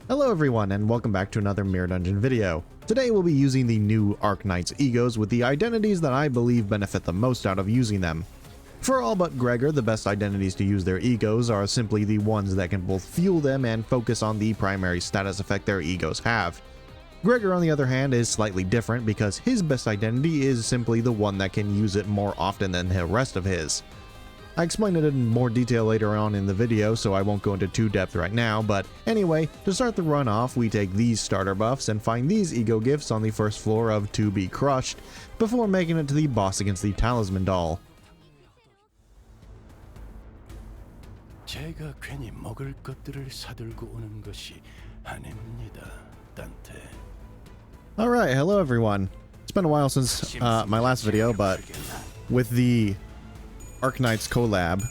Hello everyone, and welcome back to another Mirror Dungeon video. Today we'll be using the new Arknight's egos with the identities that I believe benefit the most out of using them. For all but Gregor, the best identities to use their egos are simply the ones that can both fuel them and focus on the primary status effect their egos have. Gregor, on the other hand, is slightly different because his best identity is simply the one that can use it more often than the rest of his. I explain it in more detail later on in the video, so I won't go into too depth right now, but anyway, to start the run off, we take these starter buffs and find these ego gifts on the first floor of To Be Crushed, before making it to the boss against the Talisman doll. 제가 괜히 먹을 것들을 사들고 오는 것이 아닙니다, 단테. Alright, hello everyone. It's been a while since my last video, but with the Arknight's collab,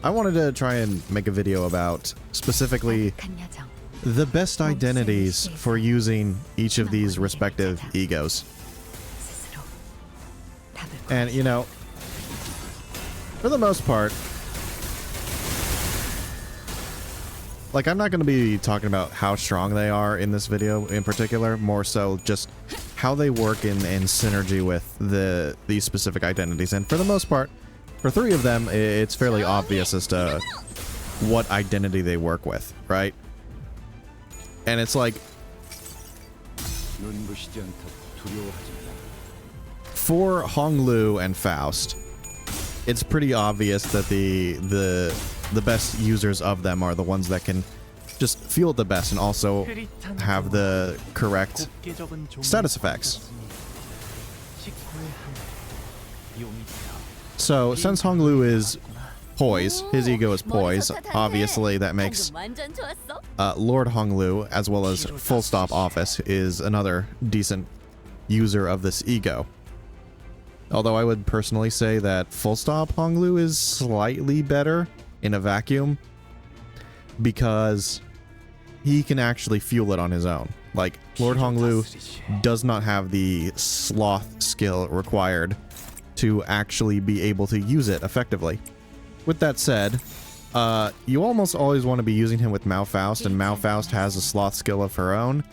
I wanted to try and make a video about specifically the best identities for using each of these respective egos. And, you know, for the most part, like, I'm not going to be talking about how strong they are in this video in particular, more so just how they work in synergy with these specific identities. And for the most part, for three of them, it's fairly obvious as to what identity they work with, right? And it's like, for Honglu and Faust, it's pretty obvious that the best users of them are the ones that can just feel it the best and also have the correct status effects. So, since Honglu is poise, his ego is poise, obviously that makes Lord Honglu, as well as Full Stop Office, is another decent user of this ego. Although I would personally say that Full Stop Honglu is slightly better in a vacuum, because he can actually fuel it on his own. Like, Lord Honglu does not have the sloth skill required to actually be able to use it effectively. With that said, you almost always want to be using him with Malfaust, and Malfaust has a sloth skill of her own,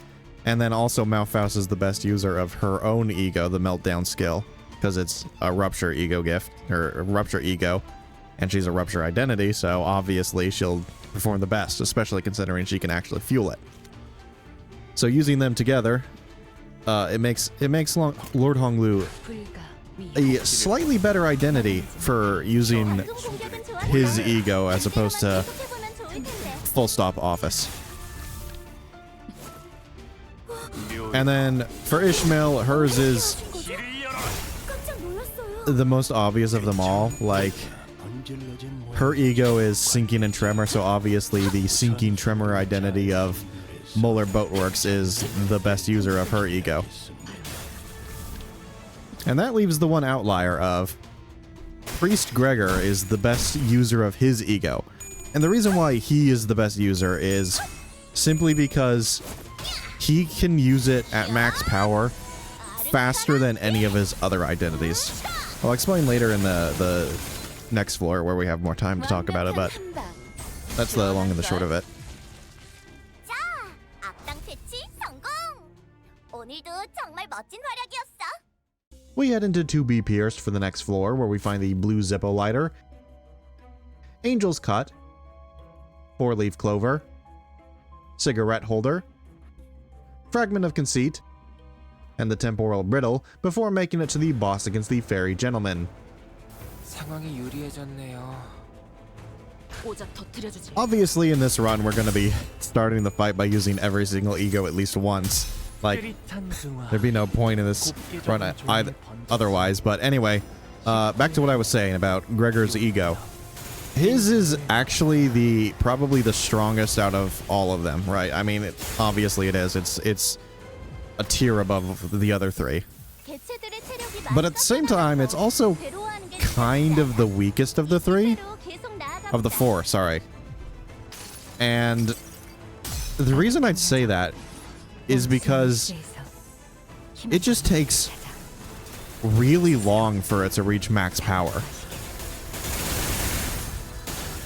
and then also Malfaust is the best user of her own ego, the Meltdown skill, because it's a Rupture ego gift, or a Rupture ego, and she's a Rupture identity, so obviously she'll perform the best, especially considering she can actually fuel it. So using them together, it makes Lord Honglu a slightly better identity for using his ego as opposed to Full Stop Office. And then for Ishmael, hers is the most obvious of them all. Like, her ego is Sinking and Tremor, so obviously the Sinking Tremor identity of Muller Boatworks is the best user of her ego. And that leaves the one outlier of Priest Gregor is the best user of his ego. And the reason why he is the best user is simply because he can use it at max power faster than any of his other identities. I'll explain later in the next floor where we have more time to talk about it, but that's the long and the short of it. We head into 2B Pierced for the next floor, where we find the blue Zippo lighter, Angel's Cut, 4-leaf clover, cigarette holder, fragment of conceit, and the temporal brittle, before making it to the boss against the fairy gentleman. Obviously, in this run, we're going to be starting the fight by using every single ego at least once. Like, there'd be no point in this run otherwise. But anyway, back to what I was saying about Gregor's ego. His is actually probably the strongest out of all of them, right? I mean, obviously it is. It's a tier above the other three. But at the same time, it's also kind of the weakest of the three. Of the four, sorry. And the reason I'd say that is because it just takes really long for it to reach max power.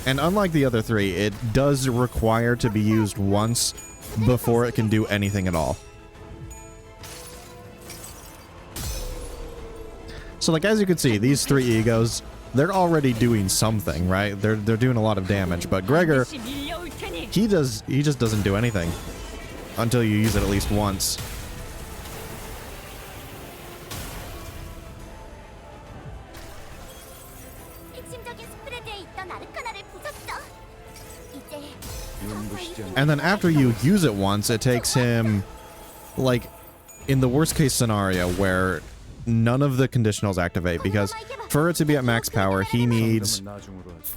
And unlike the other three, it does require to be used once before it can do anything at all. So like, as you can see, these three egos, they're already doing something, right? They're doing a lot of damage, but Gregor, he just doesn't do anything until you use it at least once. And then after you use it once, it takes him, like, in the worst case scenario where none of the conditionals activate, because for it to be at max power, he needs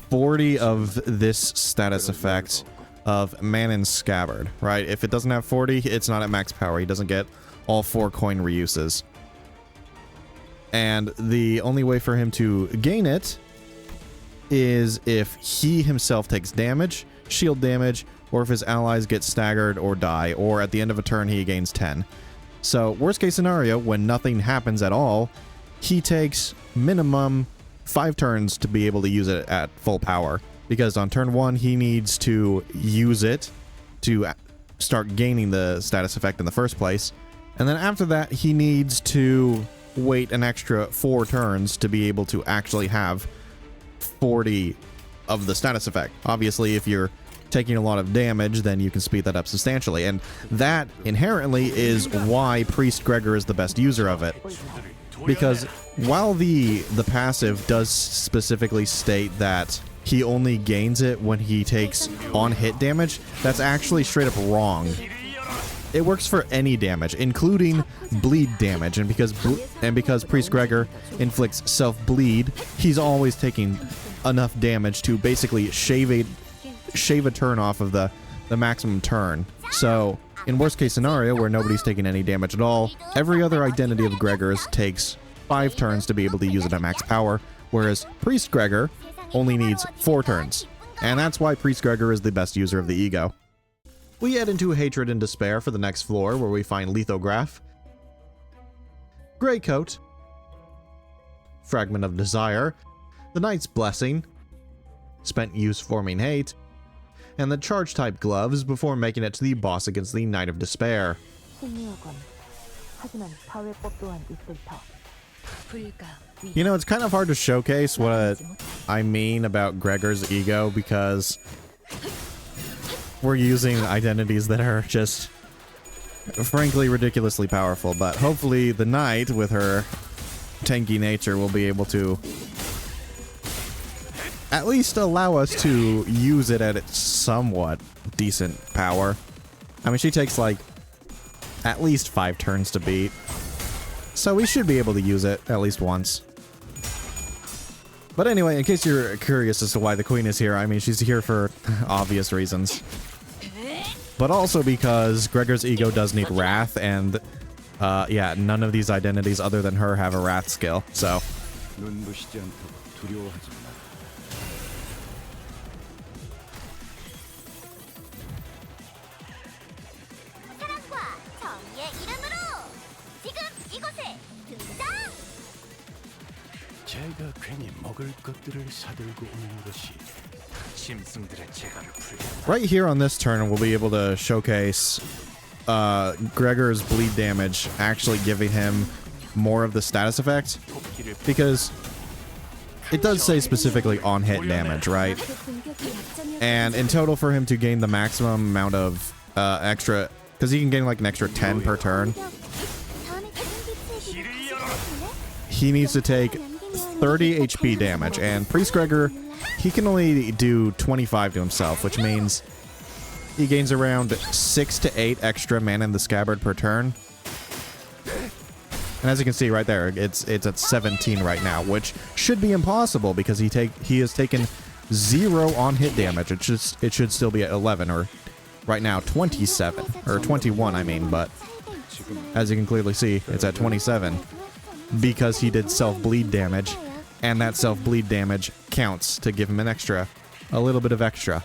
40 of this status effect of Manin's Scabbard, right? If it doesn't have 40, it's not at max power. He doesn't get all 4 coin reuses. And the only way for him to gain it is if he himself takes damage, shield damage, or if his allies get staggered or die, or at the end of a turn he gains 10. So, worst case scenario, when nothing happens at all, he takes minimum 5 turns to be able to use it at full power. Because on turn 1, he needs to use it to start gaining the status effect in the first place. And then after that, he needs to wait an extra 4 turns to be able to actually have 40 of the status effect. Obviously, if you're taking a lot of damage, then you can speed that up substantially, and that inherently is why Priest Gregor is the best user of it. Because while the passive does specifically state that he only gains it when he takes on-hit damage, that's actually straight up wrong. It works for any damage, including bleed damage, and because Priest Gregor inflicts self-bleed, he's always taking enough damage to basically shave a turn off of the maximum turn. So, in worst case scenario, where nobody's taking any damage at all, every other identity of Gregor's takes 5 turns to be able to use it at max power, whereas Priest Gregor only needs 4 turns. And that's why Priest Gregor is the best user of the ego. We head into Hatred and Despair for the next floor, where we find Lithograph, Grey Coat, Fragment of Desire, the Knight's Blessing, Spent Use Forming Hate, and the Charge-type gloves before making it to the boss against the Knight of Despair. You know, it's kind of hard to showcase what I mean about Gregor's ego, because we're using identities that are just, frankly, ridiculously powerful, but hopefully the Knight, with her tanky nature, will be able to at least allow us to use it at its somewhat decent power. I mean, she takes, like, at least 5 turns to beat. So we should be able to use it at least once. But anyway, in case you're curious as to why the Queen is here, I mean, she's here for obvious reasons. But also because Gregor's ego does need Wrath, and, yeah, none of these identities other than her have a Wrath skill, so... Right here on this turn, we'll be able to showcase Gregor's bleed damage actually giving him more of the status effect, because it does say specifically on hit damage, right? And in total, for him to gain the maximum amount of extra, because he can gain like an extra 10 per turn, he needs to take 30 HP damage, and Priest Gregor, he can only do 25 to himself, which means he gains around 6 to 8 extra mana in the Scabbard per turn. And as you can see right there, it's at 17 right now, which should be impossible because he has taken 0 on hit damage. It should still be at 11, or right now 27 or 21, I mean, but as you can clearly see, it's at 27 because he did self-bleed damage. And that self-bleed damage counts to give him a little bit of extra.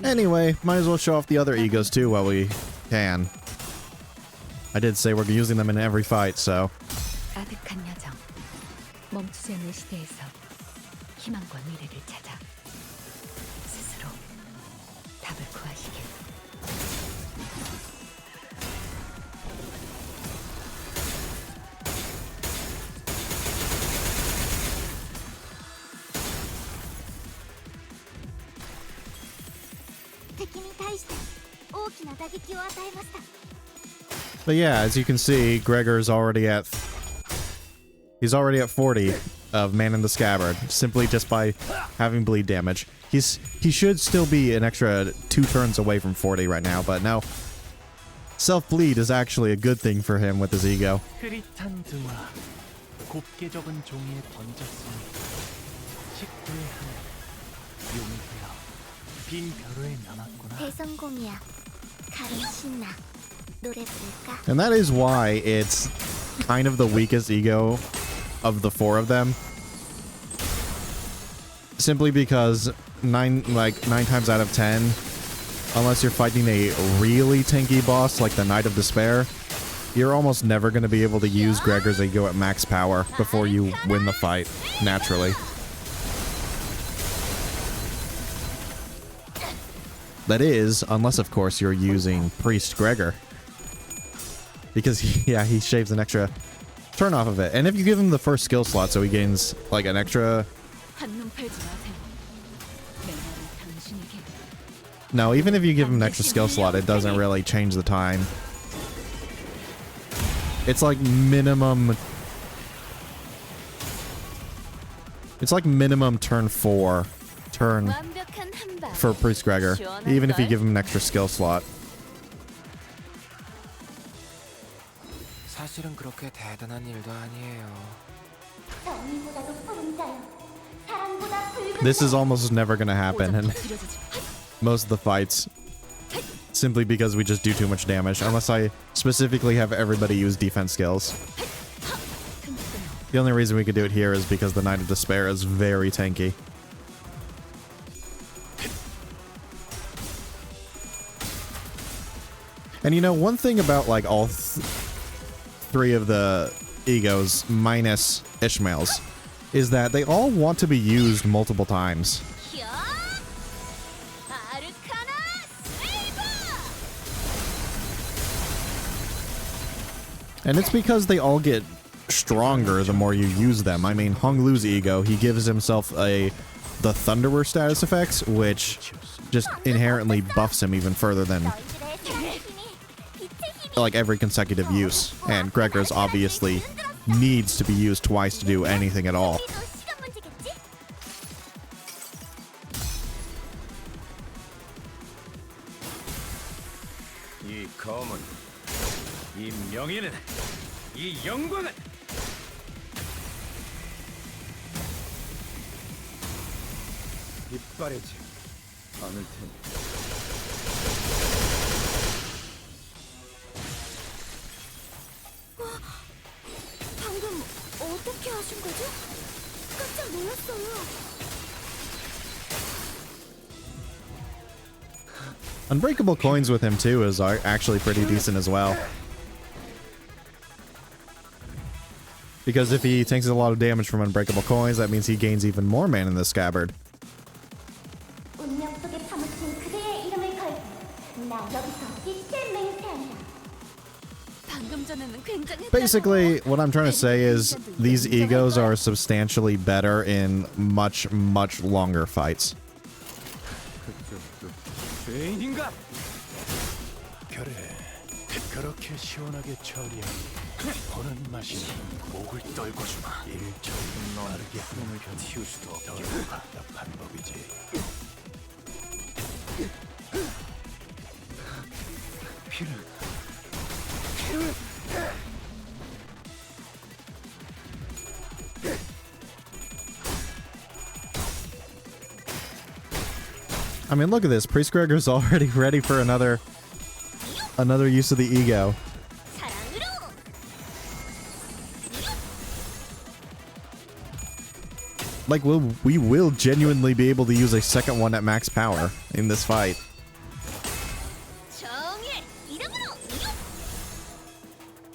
Anyway, might as well show off the other egos too while we can. I did say we're using them in every fight, so... 희망과 미래를 찾아 스스로 답을 구하시길. But yeah, as you can see, Gregor's already at... He's already at 40 of Man in the Scabbard, simply just by having bleed damage. He should still be an extra 2 turns away from 40 right now, but no. Self-bleed is actually a good thing for him with his ego. 흐릿한 등화, 곱게 적은 종이에 던졌으니 식구의 하늘, 용기여, 빈 벼루에 남았구나. 대성공이야. 가끔 신나. 노래 부를까? And that is why it's kind of the weakest ego of the 4 of them. Simply because 9 times out of 10, unless you're fighting a really tanky boss like the Knight of Despair, you're almost never going to be able to use Gregor's ego at max power before you win the fight, naturally. That is, unless of course you're using Priest Gregor. Because, yeah, he shaves an extra turn off of it. And if you give him the first skill slot, so he gains, like, an extra... No, even if you give him an extra skill slot, it doesn't really change the time. It's like minimum... It's like minimum turn 4. Turn for Priest Gregor, even if you give him an extra skill slot. 사실은 그렇게 대단한 일도 아니에요. This is almost never going to happen in most of the fights, simply because we just do too much damage, unless I specifically have everybody use defense skills. The only reason we could do it here is because the Knight of Despair is very tanky. And you know, one thing about like all 3 of the egos minus Ishmael's is that they all want to be used multiple times. And it's because they all get stronger the more you use them. I mean, Hong Lu's ego, he gives himself the Thunderer status effects, which just inherently buffs him even further than like every consecutive use. And Gregor's obviously needs to be used twice to do anything at all. 이 검은, 이 명예는, 이 영광은 이빨이지 않을 테니. 방금 어떻게 하신 거죠? 깜짝 놀랐어요. Unbreakable coins with him too is actually pretty decent as well. Because if he takes a lot of damage from Unbreakable coins, that means he gains even more Man in the Scabbard. Basically, what I'm trying to say is these egos are substantially better in much, much longer fights. 죄인인가? 그래, 그렇게 시원하게 처리하니 보는 맛이 목을 떨고 주마. 일처럼 빠르게 숨을 틔울 수도 없게 답답한 법이지. 피를 I mean, look at this. Priest Gregor's already ready for another use of the ego. Like, we will genuinely be able to use a second one at max power in this fight.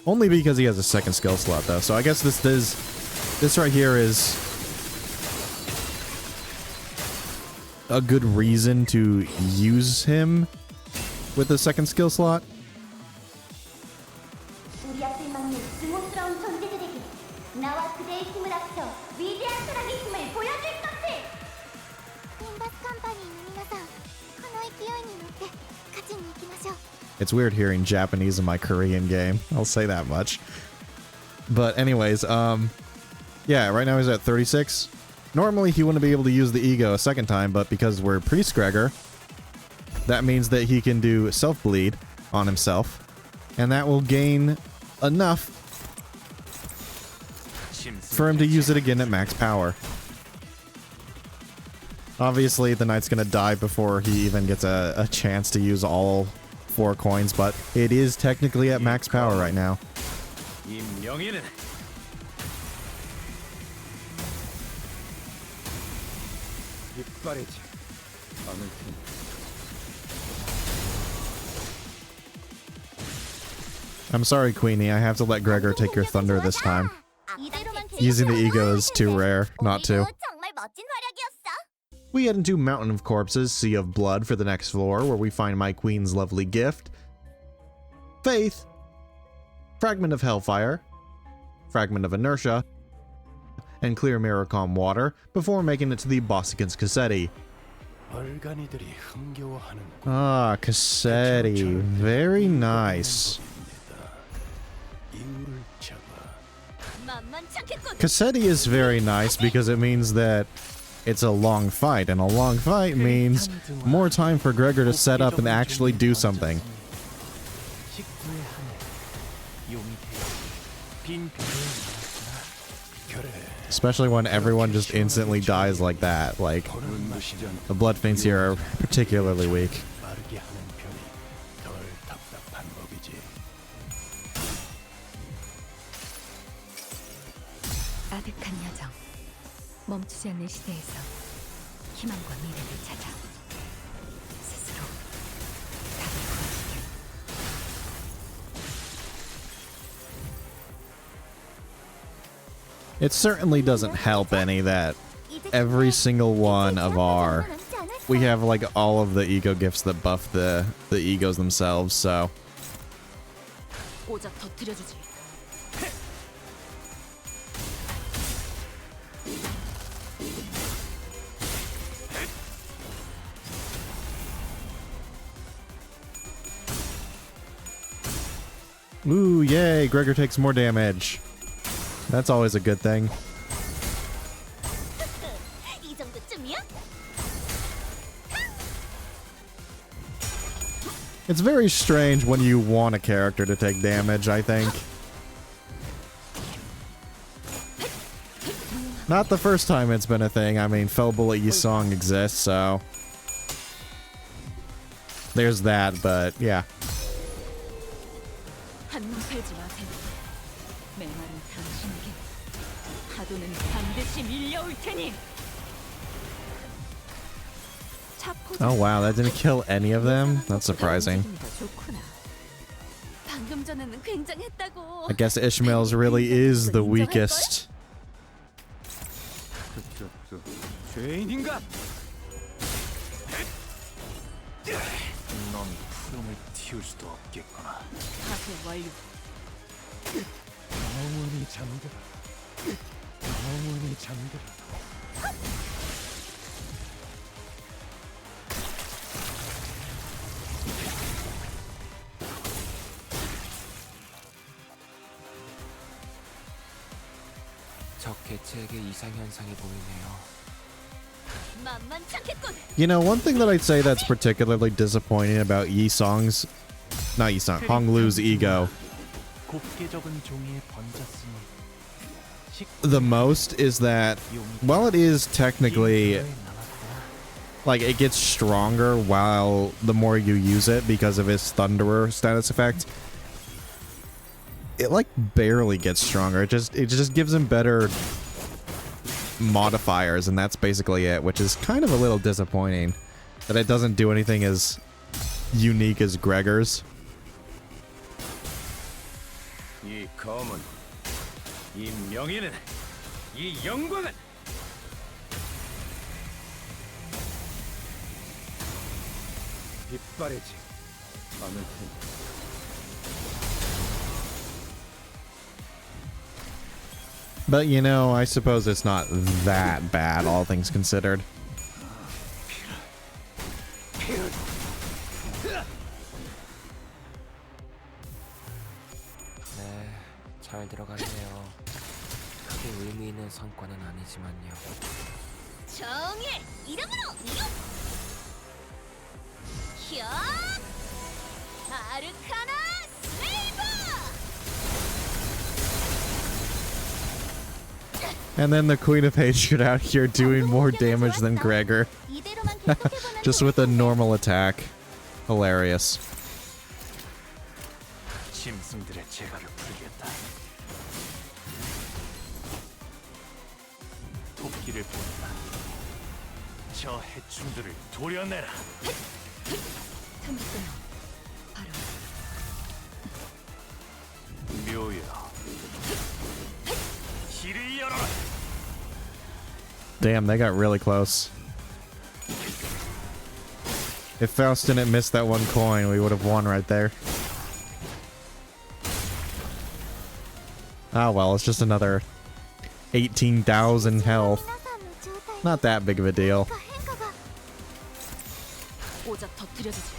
Only because he has a second skill slot, though. So I guess this right here is a good reason to use him with the second skill slot. 우리 앞을 막는 증오스러운 존재들에게 나와 그대의 힘을 합쳐 위대한 사랑의 힘을 보여줄 것을! 림버스 컴퍼니皆さん, この勢いに乗って勝ちに行きましょう. It's weird hearing Japanese in my Korean game. I'll say that much. But anyways, yeah, right now he's at 36. Normally he wouldn't be able to use the ego a second time, but because we're Priest Gregor, that means that he can do self-bleed on himself, and that will gain enough for him to use it again at max power. Obviously, the knight's gonna die before he even gets a chance to use all 4 coins, but it is technically at max power right now. I'm sorry, Queenie, I have to let Gregor take your thunder this time. Using the ego is too rare not to. We head into Mountain of Corpses, Sea of Blood for the next floor, where we find my queen's lovely gift. Faith, Fragment of Hellfire, Fragment of Inertia, and Clear Mirror Calm Water, before making it to the boss against Cassetti. Ah, Cassetti. Very nice. Cassetti is very nice because it means that it's a long fight, and a long fight means more time for Gregor to set up and actually do something. Especially when everyone just instantly dies like that. Like, the Blood Fiends here are particularly weak. 아득한 여정, 멈추지 않는 시대에서 희망과 미래를 찾아 스스로 답을 구하시길. It certainly doesn't help any that every single one of our... We have like all of the ego gifts that buff the egos themselves, so... Ooh, yay, Gregor takes more damage. That's always a good thing. It's very strange when you want a character to take damage, I think. Not the first time it's been a thing. I mean, Fell Bullet Yi Song exists, so... There's that, but yeah. Oh wow, that didn't kill any of them? That's surprising. I guess Ishmael's really is the weakest. 적 개체에게 이상 현상이 보이네요. You know, one thing that I'd say that's particularly disappointing about Yi Song's... Not Yi Song, Hong Lu's ego. The most is that, while it is technically... Like, it gets stronger while the more you use it because of his Thunderer status effect. It, like, barely gets stronger. It just gives him better modifiers, and that's basically it, which is kind of a little disappointing. That it doesn't do anything as unique as Gregor's. 빛바래지 않을 테니. But you know, I suppose it's not that bad, all things considered. 네, 잘 들어갔네요. 크게 의미 있는 성과는 아니지만요. 정의 이름으로 이용! 현! 아르카나 슬레이버! And then the Queen of Hatred out here doing more damage than Gregor. 이대로만 계속해보면 Just with a normal attack. Hilarious. 짐승들의 재갈을 풀겠다. 토끼를 보내라. 저 해충들을 도려내라. 틈을 끊어 바로 묘여. 길을 열어라. Damn, they got really close. If Faust didn't miss that one coin, we would have won right there. Ah well, it's just another 18,000 health. Not that big of a deal. 오작 터뜨려주지.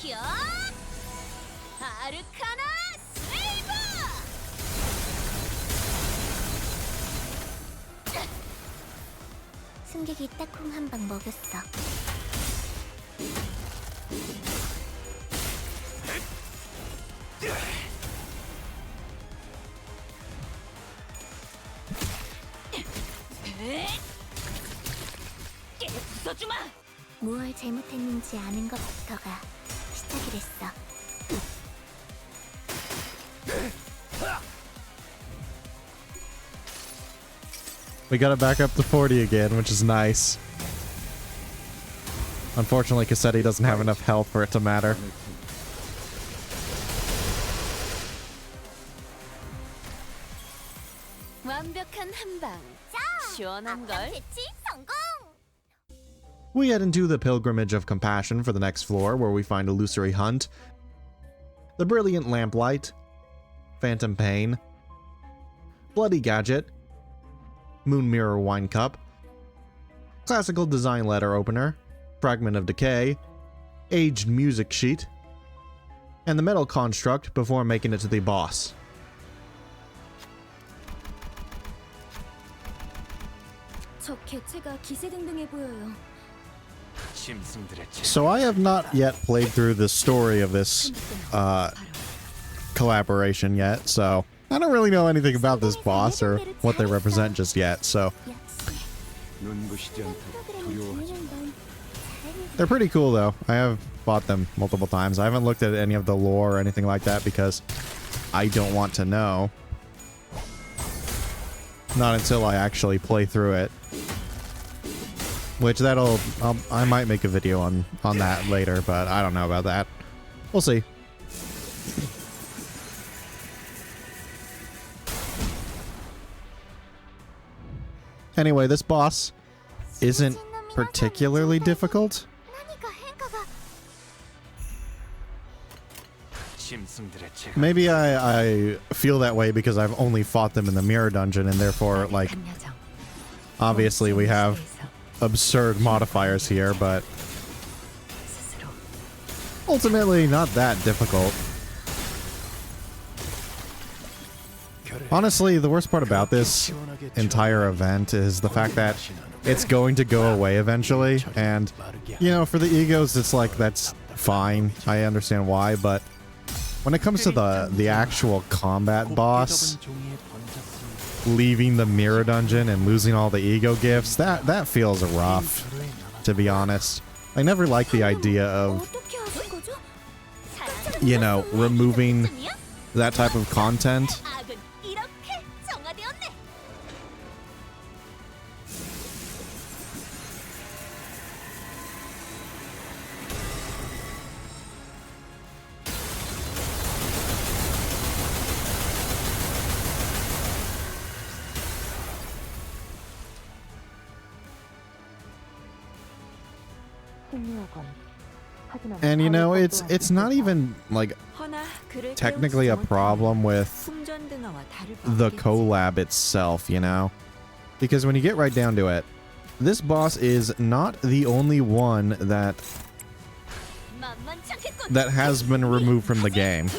현! 아르카나 슬레이버! 승객이 딱콩 한 방 먹였어. 부숴주마! 무얼 잘못했는지 아는 것부터가 시작이랬어. We got it back up to 40 again, which is nice. Unfortunately, Cassetti doesn't have enough health for it to matter. 완벽한 한방. 시원한 걸. 배치 성공! We head into the Pilgrimage of Compassion for the next floor, where we find Illusory Hunt, the Brilliant Lamplight, Phantom Pain, Bloody Gadget, Moon Mirror Wine Cup, Classical Design Letter Opener, Fragment of Decay, Aged Music Sheet, and the Metal Construct before making it to the boss. 저 개체가 기세등등해 보여요. 짐승들의 재. So I have not yet played through the story of this collaboration yet, so I don't really know anything about this boss or what they represent just yet, so 눈부시지 않도록 두려워하지 마. they're pretty cool though. I have bought them multiple times. I haven't looked at any of the lore or anything like that because I don't want to know. Not until I actually play through it. Which I might make a video on that later, but I don't know about that. We'll see. Anyway, this boss isn't particularly difficult. 짐승들의 재갈. Maybe I feel that way because I've only fought them in the mirror dungeon, and therefore, like, 한 여정. obviously we have absurd modifiers here, but 스스로 ultimately not that difficult. Honestly, the worst part about this entire event is the fact that it's going to go away eventually, and, you know, for the egos, it's like, that's fine. I understand why, but when it comes to the actual combat boss, leaving the mirror dungeon and losing all the ego gifts, that feels rough, to be honest. I never liked the idea of, 어떻게 하신 거죠? you know, removing that type of content. 악은 이렇게 정화되었네. And you know, it's not even like technically a problem with the collab itself, you know? Because when you get right down to it, this boss is not the only one that has been removed from the game.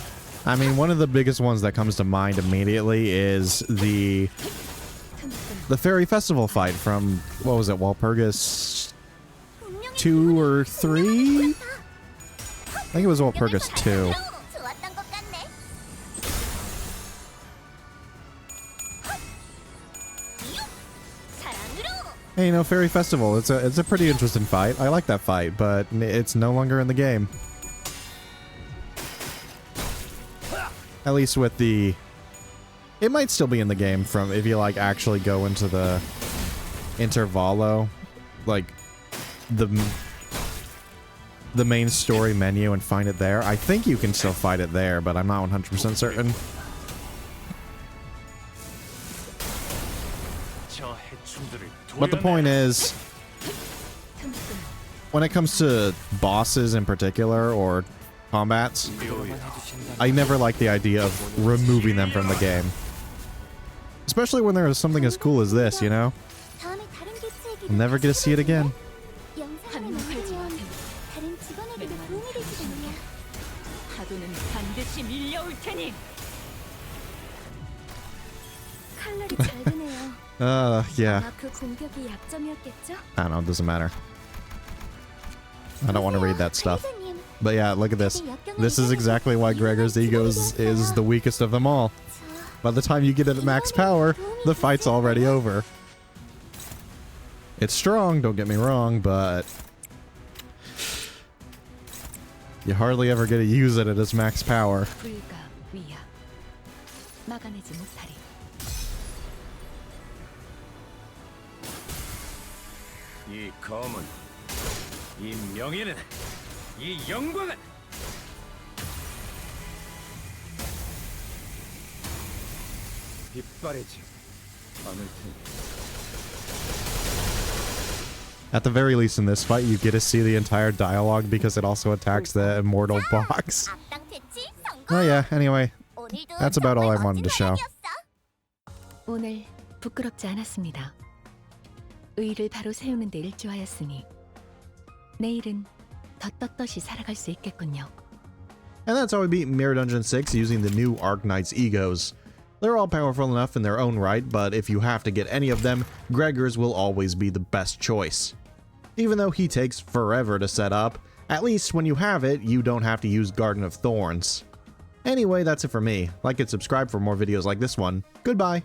I mean, one of the biggest ones that comes to mind immediately is the Fairy Festival fight from, what was it, Walpurgis 2 or 3? I think it was Walpurgis 2. Hey, you know, Fairy Festival, it's a pretty interesting fight. I like that fight, but it's no longer in the game. At least with the... It might still be in the game from if you, like, actually go into the Intervallo, like, the main story menu and find it there. I think you can still fight it there, but I'm not 100% certain. But the point is, when it comes to bosses in particular, or combats, I never like the idea of removing them from the game. Especially when there is something as cool as this, you know? I'll never get to see it again. Yeah. I don't know, it doesn't matter. I don't want to read that stuff. But yeah, look at this. This is exactly why Gregor's ego is the weakest of them all. By the time you get it at max power, the fight's already over. It's strong, don't get me wrong, but you hardly ever get to use it at its max power. 이 검은, 이 명예는, 이 영광은 빛바래지 않을 테니. At the very least in this fight, you get to see the entire dialogue because it also attacks the immortal box. Oh yeah, anyway, that's about all I wanted to show. 오늘 부끄럽지 않았습니다. 의의를 바로 세우는 데 일조하였으니 내일은 더 떳떳이 살아갈 수 있겠군요. And that's how we beat Mirror Dungeon 6 using the new Arknight's egos. They're all powerful enough in their own right, but if you have to get any of them, Gregor's will always be the best choice. Even though he takes forever to set up, at least when you have it, you don't have to use Garden of Thorns. Anyway, that's it for me. Like and subscribe for more videos like this one. Goodbye!